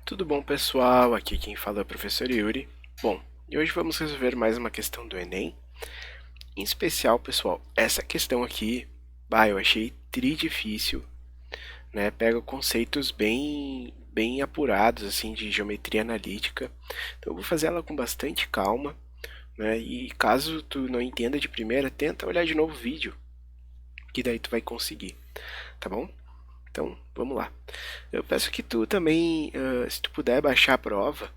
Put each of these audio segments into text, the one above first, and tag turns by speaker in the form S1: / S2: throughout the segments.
S1: Tudo bom, pessoal? Aqui quem fala é o professor Yuri. Bom, e hoje vamos resolver mais uma questão do Enem. Em especial, pessoal, essa questão aqui, eu achei difícil, né? Pega conceitos bem apurados, assim, de geometria analítica. Então eu vou fazer ela com bastante calma, né? E caso tu não entenda de primeira, tenta olhar de novo o vídeo, que daí tu vai conseguir, tá bom? Então, vamos lá. Eu peço que tu também, se tu puder baixar a prova,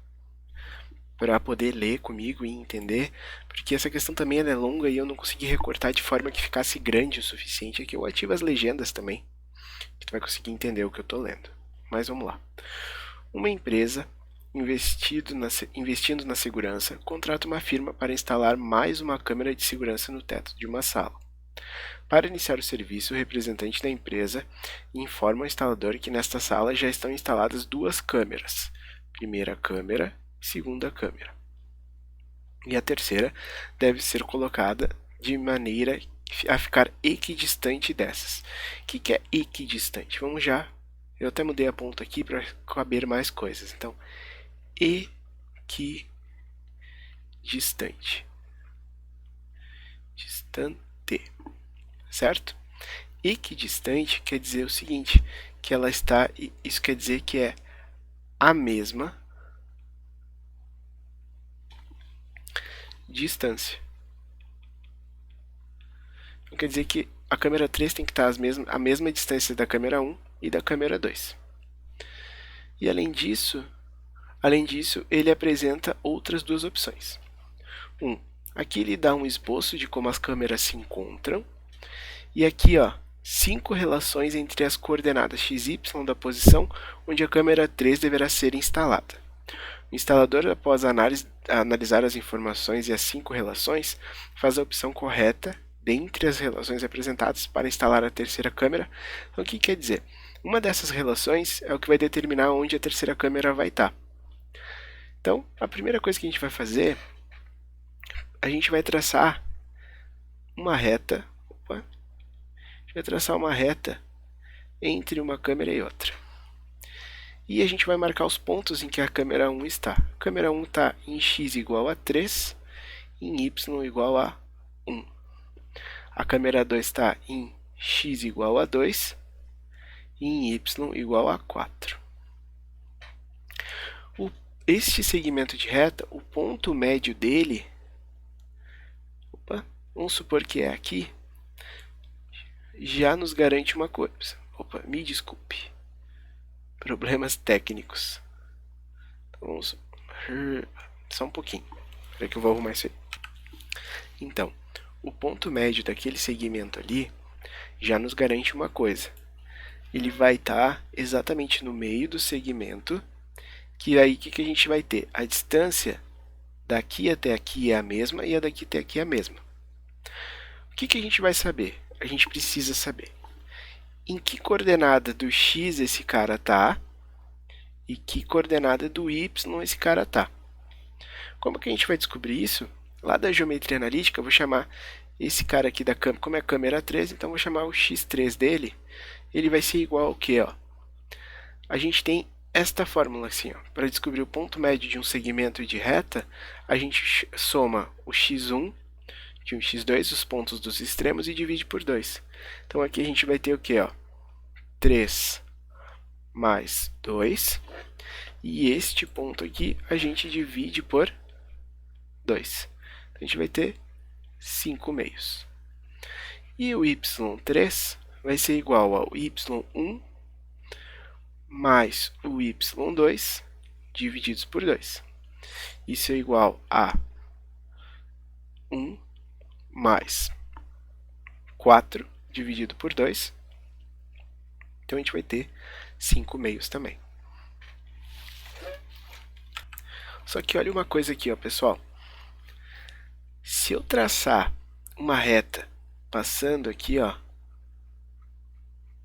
S1: para poder ler comigo e entender, porque essa questão também é longa e eu não consegui recortar de forma que ficasse grande o suficiente. Aqui eu ativo as legendas também, que tu vai conseguir entender o que eu estou lendo. Mas vamos lá. Uma empresa, investindo na segurança, contrata uma firma para instalar mais uma câmera de segurança no teto de uma sala. Para iniciar o serviço, o representante da empresa informa ao instalador que nesta sala já estão instaladas duas câmeras. Primeira câmera e segunda câmera. E a terceira deve ser colocada de maneira a ficar equidistante dessas. O que é equidistante? Vamos já. Eu até mudei a ponta aqui para caber mais coisas. Então, equidistante. Distante. Certo? Equidistante quer dizer o seguinte, que ela está, isso quer dizer que é a mesma distância. Então quer dizer que a câmera 3 tem que estar a mesma distância da câmera 1 e da câmera 2. E além disso, ele apresenta outras duas opções. Aqui ele dá um esboço de como as câmeras se encontram. E aqui, 5 relações entre as coordenadas x e y da posição onde a câmera 3 deverá ser instalada. O instalador, após analisar as informações e as 5 relações, faz a opção correta dentre as relações apresentadas para instalar a terceira câmera. Então, o que quer dizer? Uma dessas relações é o que vai determinar onde a terceira câmera vai estar. Então, a primeira coisa que a gente vai fazer, a gente vai traçar uma reta. A gente vai traçar uma reta entre uma câmera e outra. E a gente vai marcar os pontos em que a câmera 1 está. A câmera 1 está em x igual a 3, em y igual a 1. A câmera 2 está em x igual a 2 e em y igual a 4. Este segmento de reta, o ponto médio dele, vamos supor que é aqui, já nos garante uma coisa. Me desculpe. Problemas técnicos. Então, vamos só um pouquinho. Espera que eu vou arrumar isso aí. Então, o ponto médio daquele segmento ali já nos garante uma coisa. Ele vai estar exatamente no meio do segmento, que aí o que a gente vai ter? A distância daqui até aqui é a mesma e a daqui até aqui é a mesma. O que a gente vai saber? A gente precisa saber em que coordenada do x esse cara está e que coordenada do y esse cara está. Como que a gente vai descobrir isso? Lá da geometria analítica, eu vou chamar esse cara aqui da câmera, como é a câmera 3, então vou chamar o x3 dele. Ele vai ser igual ao quê? A gente tem esta fórmula assim, para descobrir o ponto médio de um segmento de reta, a gente soma o x1 de um x2, os pontos dos extremos, e divide por 2. Então aqui a gente vai ter o quê? 3 mais 2, e este ponto aqui a gente divide por 2. Então, a gente vai ter 5 meios. E o y3 vai ser igual ao y1 mais o y2 divididos por 2. Isso é igual a 1 mais 4 dividido por 2. Então, a gente vai ter 5 meios também. Só que olha uma coisa aqui, pessoal. Se eu traçar uma reta passando aqui,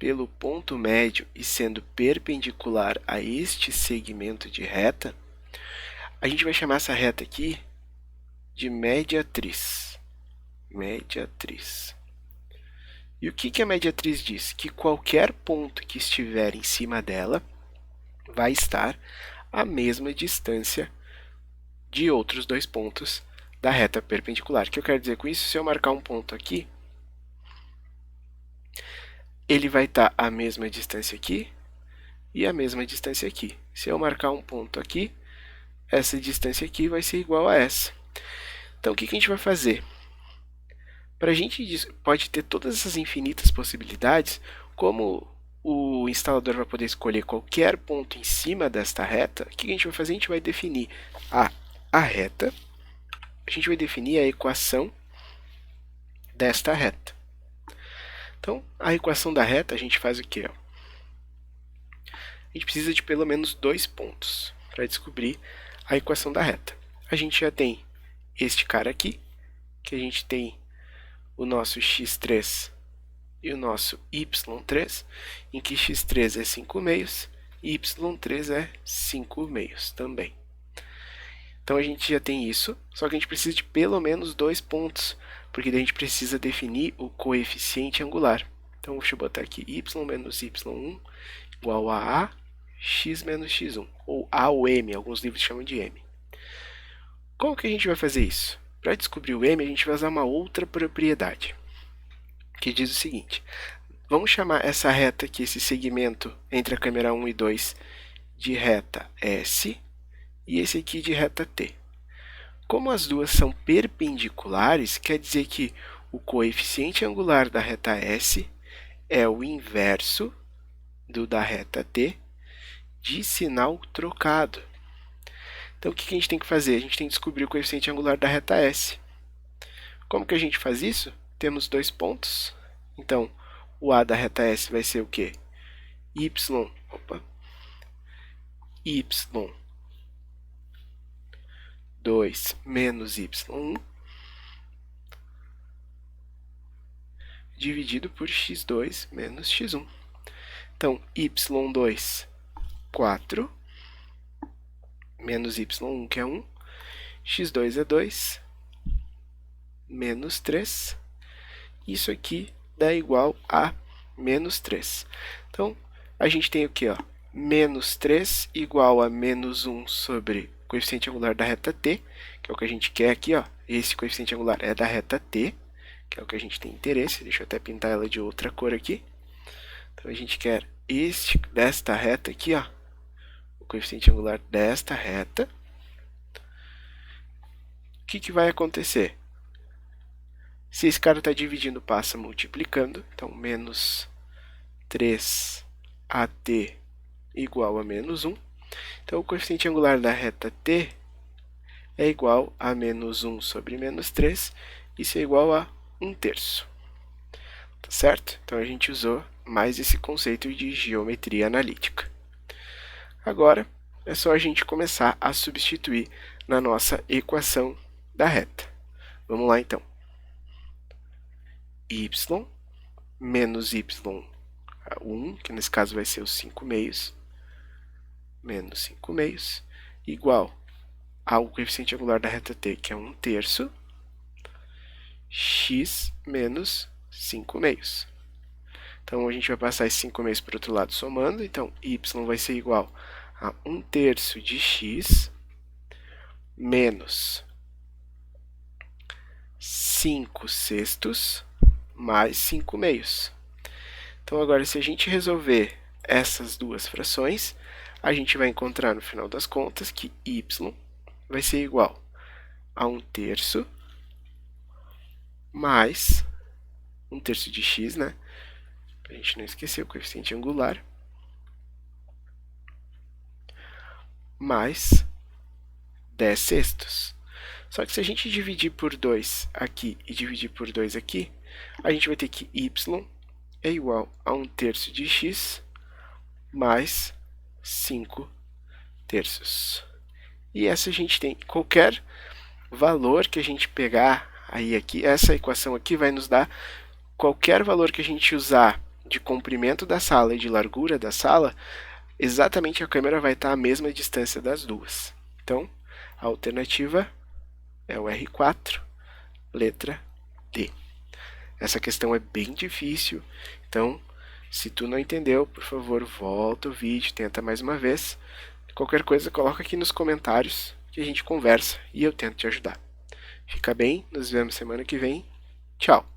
S1: pelo ponto médio e sendo perpendicular a este segmento de reta, a gente vai chamar essa reta aqui de mediatriz. Mediatriz. E o que a mediatriz diz? Que qualquer ponto que estiver em cima dela vai estar a mesma distância de outros dois pontos da reta perpendicular. O que eu quero dizer com isso? Se eu marcar um ponto aqui, ele vai estar a mesma distância aqui e a mesma distância aqui. Se eu marcar um ponto aqui, essa distância aqui vai ser igual a essa. Então, o que a gente vai fazer? Para a gente pode ter todas essas infinitas possibilidades, como o instalador vai poder escolher qualquer ponto em cima desta reta, o que a gente vai fazer? A gente vai definir a reta, a gente vai definir a equação desta reta. Então, a equação da reta, a gente faz o quê? A gente precisa de pelo menos dois pontos para descobrir a equação da reta. A gente já tem este cara aqui, que a gente tem o nosso x3 e o nosso y3, em que x3 é 5 meios e y3 é 5 meios também. Então a gente já tem isso, só que a gente precisa de pelo menos dois pontos, porque daí a gente precisa definir o coeficiente angular. Então deixa eu botar aqui y menos y1 igual a x menos x1, ou a ou m, alguns livros chamam de m. Como que a gente vai fazer isso? Para descobrir o m, a gente vai usar uma outra propriedade, que diz o seguinte: vamos chamar essa reta aqui, esse segmento entre a câmera 1 e 2, de reta S, e esse aqui de reta T. Como as duas são perpendiculares, quer dizer que o coeficiente angular da reta S é o inverso do da reta T de sinal trocado. Então, o que a gente tem que fazer? A gente tem que descobrir o coeficiente angular da reta S. Como que a gente faz isso? Temos dois pontos. Então, o A da reta S vai ser o quê? Y2 menos y1 dividido por x2 menos x1. Então, y2, 4, menos y1, que é 1, x2 é 2, menos 3, isso aqui dá igual a menos 3. Então, a gente tem o que? Menos 3 igual a menos 1 sobre o coeficiente angular da reta T, que é o que a gente quer aqui. Esse coeficiente angular é da reta T, que é o que a gente tem interesse. Deixa eu até pintar ela de outra cor aqui. Então, a gente quer desta reta aqui, o coeficiente angular desta reta. O que vai acontecer? Se esse cara está dividindo, passa multiplicando. Então, menos 3AT igual a menos 1. Então, o coeficiente angular da reta T é igual a menos 1 sobre menos 3. Isso é igual a 1/3. Tá certo? Então, a gente usou mais esse conceito de geometria analítica. Agora, é só a gente começar a substituir na nossa equação da reta. Vamos lá, então. Y menos y1, que nesse caso vai ser os 5 meios, menos 5 meios, igual ao coeficiente angular da reta T, que é 1/3, x menos 5 meios. Então, a gente vai passar esses 5 meios para o outro lado somando. Então, y vai ser igual a 1/3 de x menos 5/6 mais 5 meios. Então, agora, se a gente resolver essas duas frações, a gente vai encontrar, no final das contas, que y vai ser igual a 1/3 mais 1/3 de x, né? Para a gente não esquecer o coeficiente angular, mais 10/6. Só que se a gente dividir por 2 aqui e dividir por 2 aqui, a gente vai ter que y é igual a 1/3 de x mais 5/3. E essa a gente tem qualquer valor que a gente pegar aí aqui, essa equação aqui vai nos dar qualquer valor que a gente usar de comprimento da sala e de largura da sala, exatamente a câmera vai estar à mesma distância das duas. Então, a alternativa é o R4, letra D. Essa questão é bem difícil, então, se tu não entendeu, por favor, volta o vídeo, tenta mais uma vez. Qualquer coisa, coloca aqui nos comentários que a gente conversa e eu tento te ajudar. Fica bem, nos vemos semana que vem. Tchau!